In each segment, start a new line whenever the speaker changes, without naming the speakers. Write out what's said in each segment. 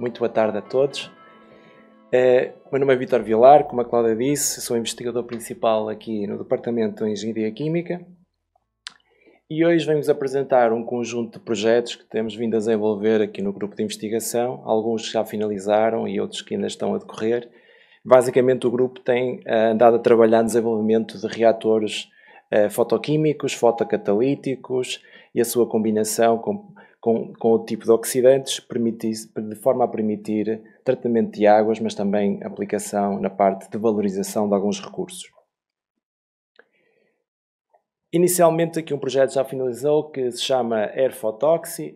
Muito boa tarde a todos. O meu nome é Vítor Vilar, como a Cláudia disse, sou investigador principal aqui no Departamento de Engenharia Química e hoje venho-vos apresentar um conjunto de projetos que temos vindo a desenvolver aqui no grupo de investigação, alguns já finalizaram e outros que ainda estão a decorrer. Basicamente o grupo tem andado a trabalhar no desenvolvimento de reatores fotoquímicos, fotocatalíticos e a sua combinação com o tipo de oxidantes, de forma a permitir tratamento de águas, mas também aplicação na parte de valorização de alguns recursos. Inicialmente aqui um projeto já finalizou que se chama Air Photoxy,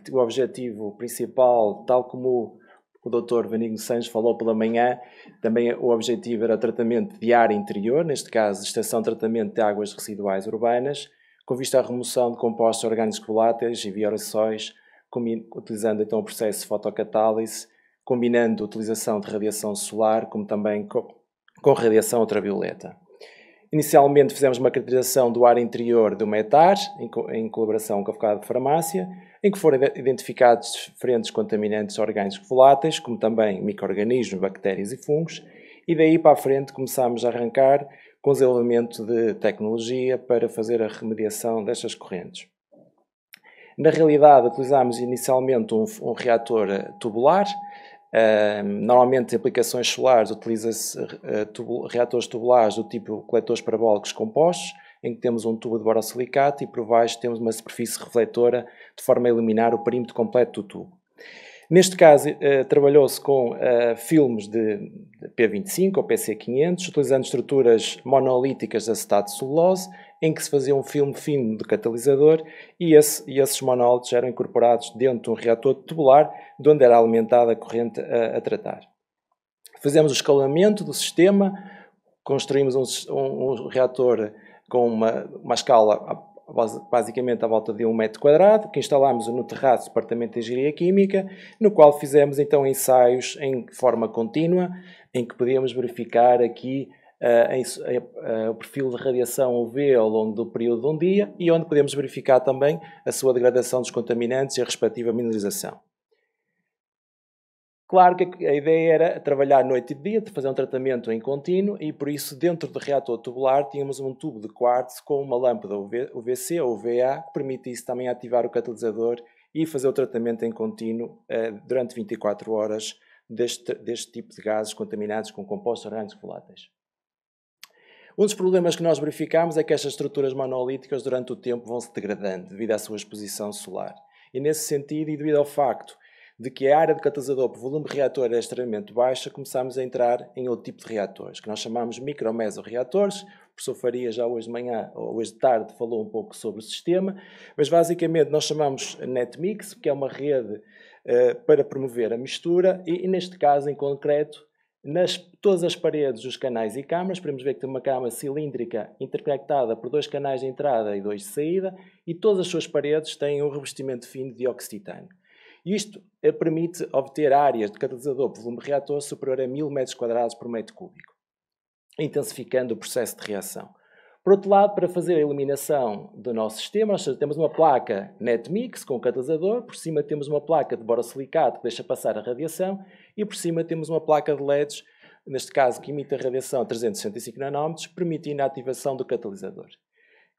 que o objetivo principal, tal como o Dr. Benigno Santos falou pela manhã, também o objetivo era o tratamento de ar interior, neste caso extensão de tratamento de águas residuais urbanas, com vista à remoção de compostos orgânicos voláteis e bioaerossóis, utilizando então o processo de fotocatálise, combinando a utilização de radiação solar, como também com radiação ultravioleta. Inicialmente fizemos uma caracterização do ar interior do METAR, em colaboração com a Faculdade de Farmácia, em que foram identificados diferentes contaminantes orgânicos voláteis, como também micro-organismos, bactérias e fungos, e daí para a frente começámos a arrancar com o desenvolvimento de tecnologia para fazer a remediação destas correntes. Na realidade, utilizámos inicialmente um reator tubular. Normalmente, em aplicações solares, utiliza-se reatores tubulares do tipo coletores parabólicos compostos, em que temos um tubo de borosilicato e por baixo temos uma superfície refletora de forma a eliminar o perímetro completo do tubo. Neste caso, trabalhou-se com filmes de P25 ou PC500, utilizando estruturas monolíticas de acetato de celulose, em que se fazia um filme fino de catalisador e esses monólitos eram incorporados dentro de um reator tubular, de onde era alimentada a corrente a tratar. Fizemos o escalonamento do sistema, construímos um reator com uma escala basicamente à volta de 1 metro quadrado, que instalámos no terraço do Departamento de Engenharia Química, no qual fizemos então ensaios em forma contínua, em que podíamos verificar aqui o perfil de radiação UV ao longo do período de um dia e onde podemos verificar também a sua degradação dos contaminantes e a respectiva mineralização. Claro que a ideia era trabalhar noite e dia, fazer um tratamento em contínuo e por isso dentro do reator tubular tínhamos um tubo de quartzo com uma lâmpada UVC ou UVA que permitisse também ativar o catalisador e fazer o tratamento em contínuo durante 24 horas deste tipo de gases contaminados com compostos orgânicos voláteis. Um dos problemas que nós verificámos é que estas estruturas monolíticas durante o tempo vão se degradando devido à sua exposição solar. E nesse sentido, e devido ao facto de que a área de catalisador por volume de reator é extremamente baixa, começámos a entrar em outro tipo de reatores, que nós chamamos micro-mesoreatores. O professor Faria já hoje de manhã, ou hoje de tarde, falou um pouco sobre o sistema, mas basicamente nós chamamos NetMix, que é uma rede para promover a mistura, e neste caso, em concreto, todas as paredes dos canais e câmaras, podemos ver que tem uma câmara cilíndrica interconectada por 2 canais de entrada e 2 de saída, e todas as suas paredes têm um revestimento fino de dióxido de titânio. Isto permite obter áreas de catalisador por volume de reator superior a 1000 metros quadrados por metro cúbico, intensificando o processo de reação. Por outro lado, para fazer a eliminação do nosso sistema, nós temos uma placa NetMix com o catalisador, por cima temos uma placa de borosilicato que deixa passar a radiação e por cima temos uma placa de LEDs, neste caso que emite a radiação a 365 nanómetros, permitindo a ativação do catalisador.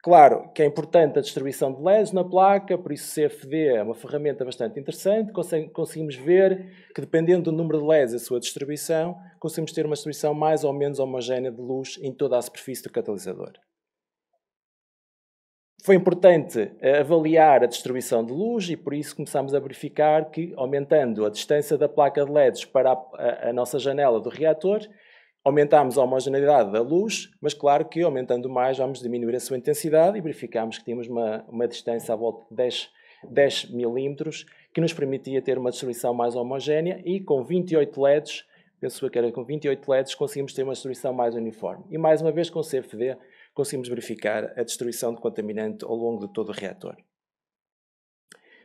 Claro que é importante a distribuição de LEDs na placa, por isso CFD é uma ferramenta bastante interessante. Conseguimos ver que, dependendo do número de LEDs e a sua distribuição, conseguimos ter uma distribuição mais ou menos homogénea de luz em toda a superfície do catalisador. Foi importante avaliar a distribuição de luz e por isso começámos a verificar que, aumentando a distância da placa de LEDs para a nossa janela do reator, aumentámos a homogeneidade da luz, mas claro que aumentando mais vamos diminuir a sua intensidade e verificámos que tínhamos uma distância à volta de 10 milímetros que nos permitia ter uma distribuição mais homogénea e com 28 LEDs, penso que era com 28 LEDs, conseguimos ter uma distribuição mais uniforme. E mais uma vez com CFD conseguimos verificar a distribuição de contaminante ao longo de todo o reator.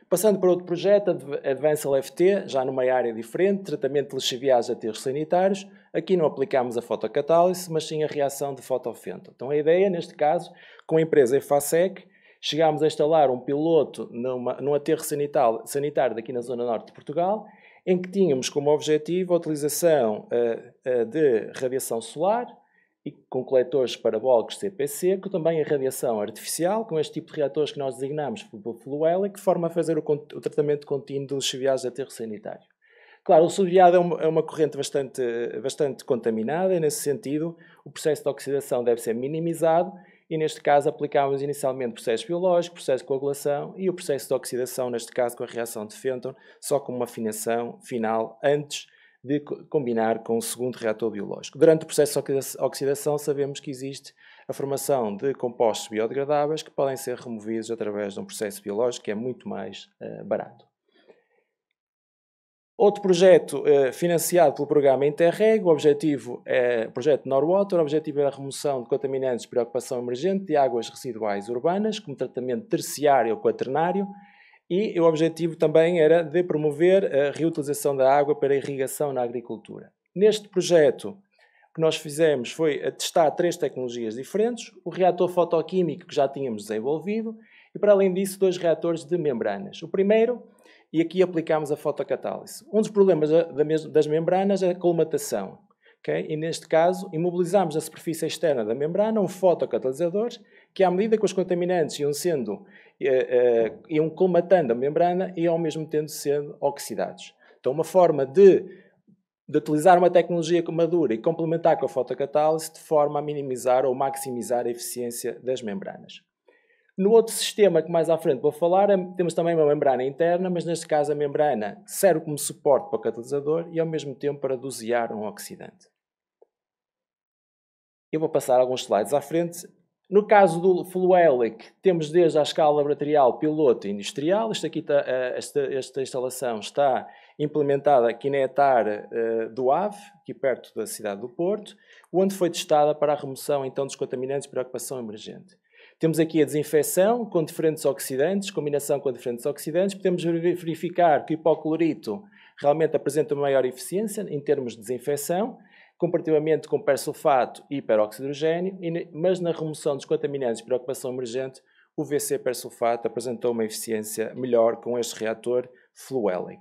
Passando para outro projeto, Advanced LFT, já numa área diferente, tratamento de lixiviados de aterros sanitários. Aqui não aplicámos a fotocatálise, mas sim a reação de fotofento. Então a ideia, neste caso, com a empresa EFASEC, chegámos a instalar um piloto num aterro sanitário daqui na zona norte de Portugal, em que tínhamos como objetivo a utilização de radiação solar e com coletores parabólicos CPC, com também a radiação artificial, com este tipo de reatores que nós designamos pelo fluélico, de forma a fazer o tratamento contínuo dos lixiviados de aterro sanitário. Claro, o lixiviado é uma corrente bastante contaminada, e nesse sentido o processo de oxidação deve ser minimizado, e neste caso aplicámos inicialmente processo biológico, processo de coagulação e o processo de oxidação, neste caso com a reação de Fenton, só com uma afinação final antes de combinar com o segundo reator biológico. Durante o processo de oxidação sabemos que existe a formação de compostos biodegradáveis que podem ser removidos através de um processo biológico que é muito mais barato. Outro projeto financiado pelo programa Interreg, o objetivo é o projeto Norwater, o objetivo é a remoção de contaminantes de preocupação emergente de águas residuais urbanas, como tratamento terciário ou quaternário, e o objetivo também era de promover a reutilização da água para irrigação na agricultura. Neste projeto, o que nós fizemos foi testar 3 tecnologias diferentes, o reator fotoquímico que já tínhamos desenvolvido, e para além disso 2 reatores de membranas. O primeiro, e aqui aplicámos a fotocatálise. Um dos problemas das membranas é a colmatação. Okay? E neste caso, imobilizamos na superfície externa da membrana um fotocatalisador que, à medida que os contaminantes iam colmatando a membrana e ao mesmo tempo sendo oxidados. Então, uma forma de utilizar uma tecnologia madura e complementar com a fotocatálise de forma a minimizar ou maximizar a eficiência das membranas. No outro sistema que mais à frente vou falar, temos também uma membrana interna, mas neste caso a membrana serve como suporte para o catalisador e ao mesmo tempo para dosear um oxidante. Eu vou passar alguns slides à frente. No caso do Fluelic, temos desde a escala laboratorial, piloto e industrial. Esta instalação está implementada aqui na etar do AVE, aqui perto da cidade do Porto, onde foi testada para a remoção então, dos contaminantes de preocupação emergente. Temos aqui a desinfecção com diferentes oxidantes, combinação com diferentes oxidantes. Podemos verificar que o hipoclorito realmente apresenta uma maior eficiência em termos de desinfecção, comparativamente com persulfato e peroxidrogênio, mas na remoção dos contaminantes de preocupação emergente, o VC persulfato apresentou uma eficiência melhor com este reator Fluelic.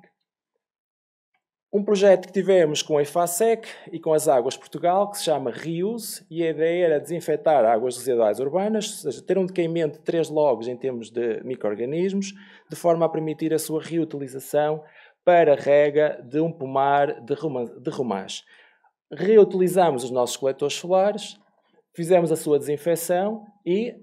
Um projeto que tivemos com a EFASEC e com as Águas Portugal, que se chama Reuse, e a ideia era desinfetar águas residuais urbanas, ou seja, ter um decaimento de 3 logs em termos de micro-organismos, de forma a permitir a sua reutilização para rega de um pomar de romãs. Reutilizamos os nossos coletores solares, fizemos a sua desinfecção e,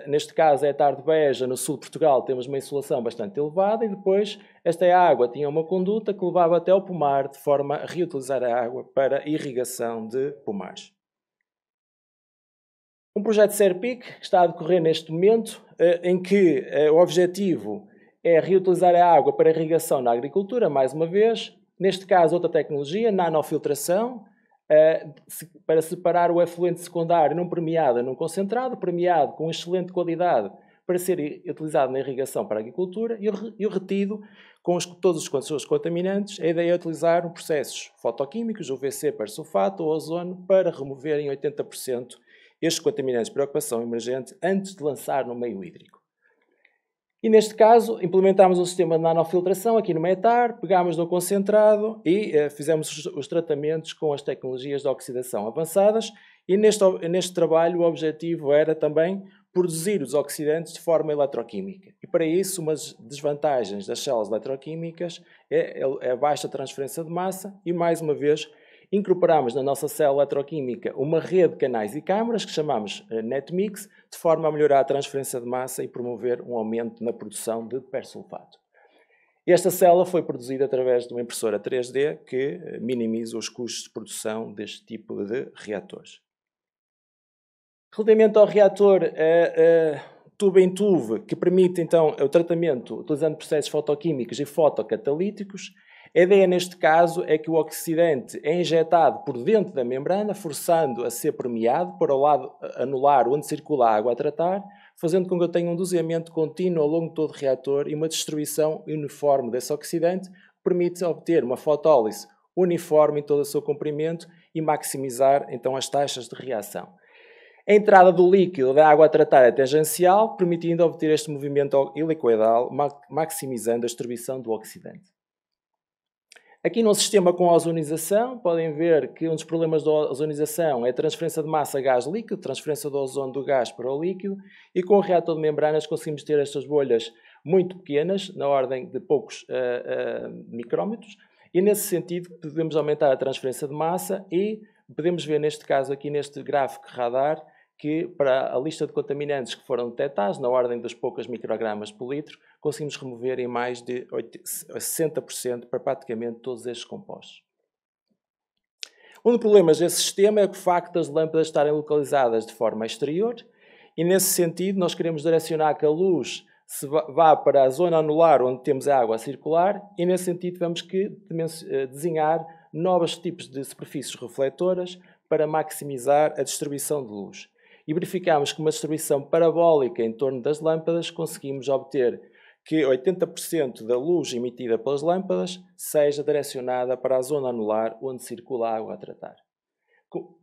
neste caso, a etar de Beja, no sul de Portugal, temos uma insolação bastante elevada e depois esta água tinha uma conduta que levava até ao pomar, de forma a reutilizar a água para irrigação de pomares. Um projeto SERPIC que está a decorrer neste momento, em que o objetivo é reutilizar a água para irrigação na agricultura, mais uma vez. Neste caso, outra tecnologia, nanofiltração, para separar o efluente secundário não premiado e não concentrado, premiado com excelente qualidade para ser utilizado na irrigação para a agricultura e o retido com todos os seus contaminantes. A ideia é utilizar processos fotoquímicos, o VC persulfato ou ozono, para remover em 80% estes contaminantes de preocupação emergente antes de lançar no meio hídrico. E neste caso, implementámos um sistema de nanofiltração aqui no etar, pegámos no concentrado e fizemos os tratamentos com as tecnologias de oxidação avançadas. E neste trabalho o objetivo era também produzir os oxidantes de forma eletroquímica. E para isso, uma das desvantagens das células eletroquímicas é a baixa transferência de massa e, mais uma vez, incorporamos na nossa célula eletroquímica uma rede de canais e câmaras que chamamos NetMix, de forma a melhorar a transferência de massa e promover um aumento na produção de persulfato. Esta célula foi produzida através de uma impressora 3D que minimiza os custos de produção deste tipo de reatores. Relativamente ao reator tubo em tubo, que permite então o tratamento utilizando processos fotoquímicos e fotocatalíticos, a ideia neste caso é que o oxidante é injetado por dentro da membrana, forçando a ser permeado para o lado anular onde circula a água a tratar, fazendo com que eu tenha um doseamento contínuo ao longo de todo o reator e uma distribuição uniforme desse oxidante, que permite obter uma fotólise uniforme em todo o seu comprimento e maximizar então as taxas de reação. A entrada do líquido da água a tratar é tangencial, permitindo obter este movimento helicoidal, maximizando a distribuição do oxidante. Aqui no sistema com ozonização, podem ver que um dos problemas da ozonização é a transferência de massa a gás líquido, transferência do ozono do gás para o líquido, e com o reator de membranas conseguimos ter estas bolhas muito pequenas, na ordem de poucos micrómetros, e nesse sentido podemos aumentar a transferência de massa e podemos ver neste caso aqui neste gráfico radar que para a lista de contaminantes que foram detectados, na ordem dos poucos microgramas por litro, conseguimos remover em mais de 60% para praticamente todos estes compostos. Um dos problemas desse sistema é o facto das lâmpadas estarem localizadas de forma exterior e, nesse sentido, nós queremos direcionar que a luz se vá para a zona anular onde temos a água a circular e, nesse sentido, temos que desenhar novos tipos de superfícies refletoras para maximizar a distribuição de luz. E verificamos que uma distribuição parabólica em torno das lâmpadas conseguimos obter que 80% da luz emitida pelas lâmpadas seja direcionada para a zona anular onde circula a água a tratar.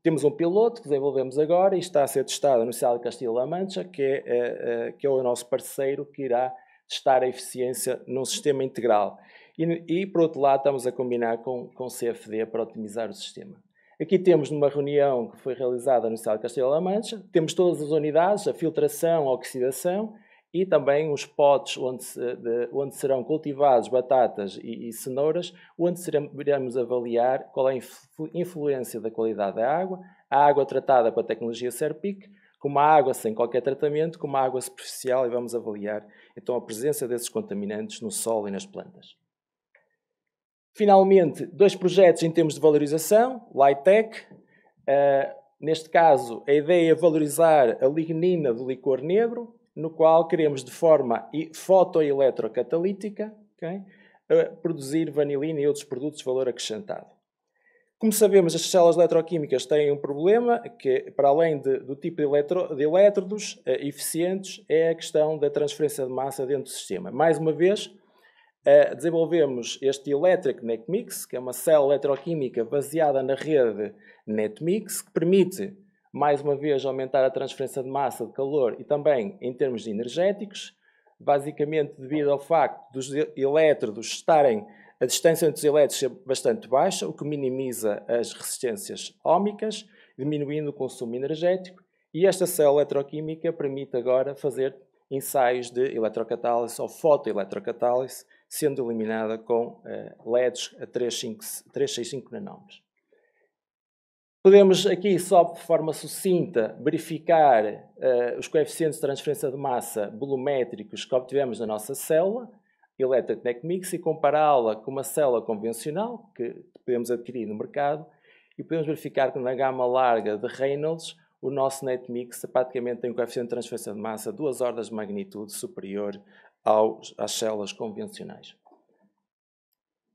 Temos um piloto que desenvolvemos agora e está a ser testado na Universidade de Castilla-La Mancha, que é o nosso parceiro que irá testar a eficiência num sistema integral. E por outro lado, estamos a combinar com o CFD para otimizar o sistema. Aqui temos numa reunião que foi realizada na Universidade de Castilla-La Mancha, temos todas as unidades, a filtração, a oxidação e também os potes onde serão cultivados batatas e cenouras, onde iremos avaliar qual é a influência da qualidade da água, a água tratada com a tecnologia Serpic, como a água sem qualquer tratamento, como a água superficial, e vamos avaliar então a presença desses contaminantes no solo e nas plantas. Finalmente, 2 projetos em termos de valorização, LITEC. Neste caso, a ideia é valorizar a lignina do licor negro, no qual queremos, de forma fotoeletrocatalítica, produzir vanilina e outros produtos de valor acrescentado. Como sabemos, as células eletroquímicas têm um problema, que para além do tipo de elétrodos eficientes, é a questão da transferência de massa dentro do sistema. Mais uma vez, desenvolvemos este Electric NetMix, que é uma célula eletroquímica baseada na rede NetMix, que permite, mais uma vez, aumentar a transferência de massa de calor e também em termos de energéticos, basicamente devido ao facto dos elétrodos estarem, a distância entre os elétrodos ser bastante baixa, o que minimiza as resistências óhmicas, diminuindo o consumo energético, e esta célula eletroquímica permite agora fazer ensaios de eletrocatálise ou fotoeletrocatálise, sendo eliminada com LEDs a 365 nanômetros. Podemos aqui, só de forma sucinta, verificar os coeficientes de transferência de massa volumétricos que obtivemos na nossa célula, Electric NetMix, e compará-la com uma célula convencional, que podemos adquirir no mercado, e podemos verificar que na gama larga de Reynolds, o nosso NetMix praticamente tem um coeficiente de transferência de massa 2 ordens de magnitude superior às células convencionais.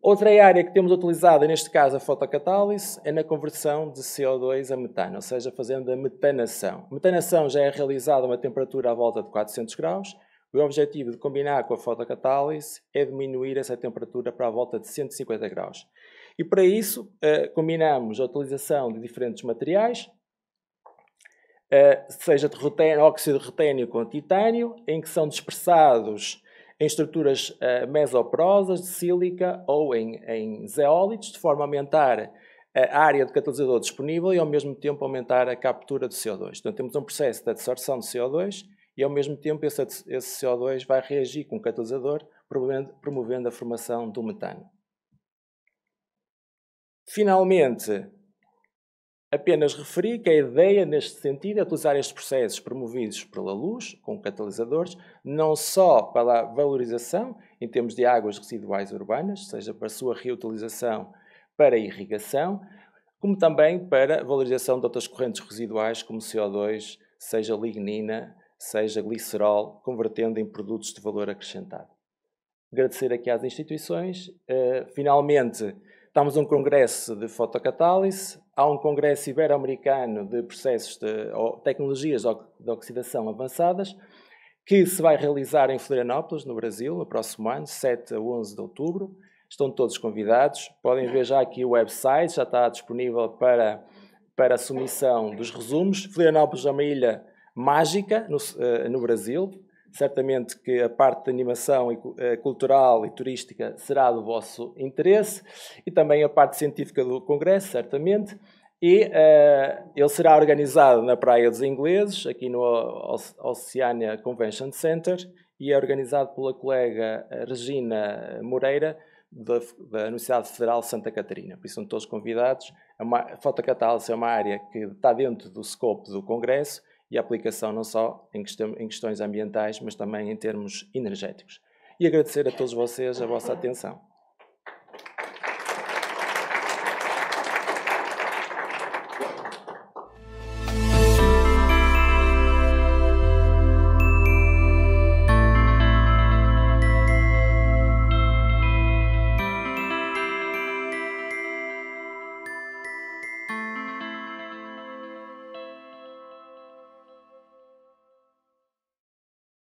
Outra área que temos utilizado, neste caso a fotocatálise, é na conversão de CO2 a metano, ou seja, fazendo a metanação. A metanação já é realizada a uma temperatura à volta de 400 graus. O objetivo de combinar com a fotocatálise é diminuir essa temperatura para a volta de 150 graus. E para isso, combinamos a utilização de diferentes materiais, seja de óxido de rutênio com titânio, em que são dispersados em estruturas mesoporosas de sílica ou em zeólitos, de forma a aumentar a área de catalisador disponível e ao mesmo tempo aumentar a captura de CO2. Então temos um processo de absorção de CO2 e ao mesmo tempo esse CO2 vai reagir com o catalisador, promovendo a formação do metano. Finalmente, apenas referi que a ideia neste sentido é utilizar estes processos promovidos pela luz, com catalisadores, não só para a valorização em termos de águas residuais urbanas, seja para a sua reutilização para a irrigação, como também para a valorização de outras correntes residuais como CO2, seja lignina, seja glicerol, convertendo em produtos de valor acrescentado. Agradecer aqui às instituições. Finalmente, estamos num congresso de fotocatálise, há um congresso ibero-americano de processos de tecnologias de oxidação avançadas, que se vai realizar em Florianópolis, no Brasil, no próximo ano, 7 a 11 de outubro. Estão todos convidados. Podem ver já aqui o website, já está disponível para a submissão dos resumos. Florianópolis é uma ilha mágica no Brasil. certamente que a parte de animação cultural e turística será do vosso interesse, e também a parte científica do Congresso, certamente. E ele será organizado na Praia dos Ingleses, aqui no Oceania Convention Center, e é organizado pela colega Regina Moreira, da Universidade Federal de Santa Catarina. Por isso são todos convidados. A fotocatálise é uma área que está dentro do scope do Congresso e a aplicação não só em questões ambientais, mas também em termos energéticos. E agradecer a todos vocês a vossa atenção.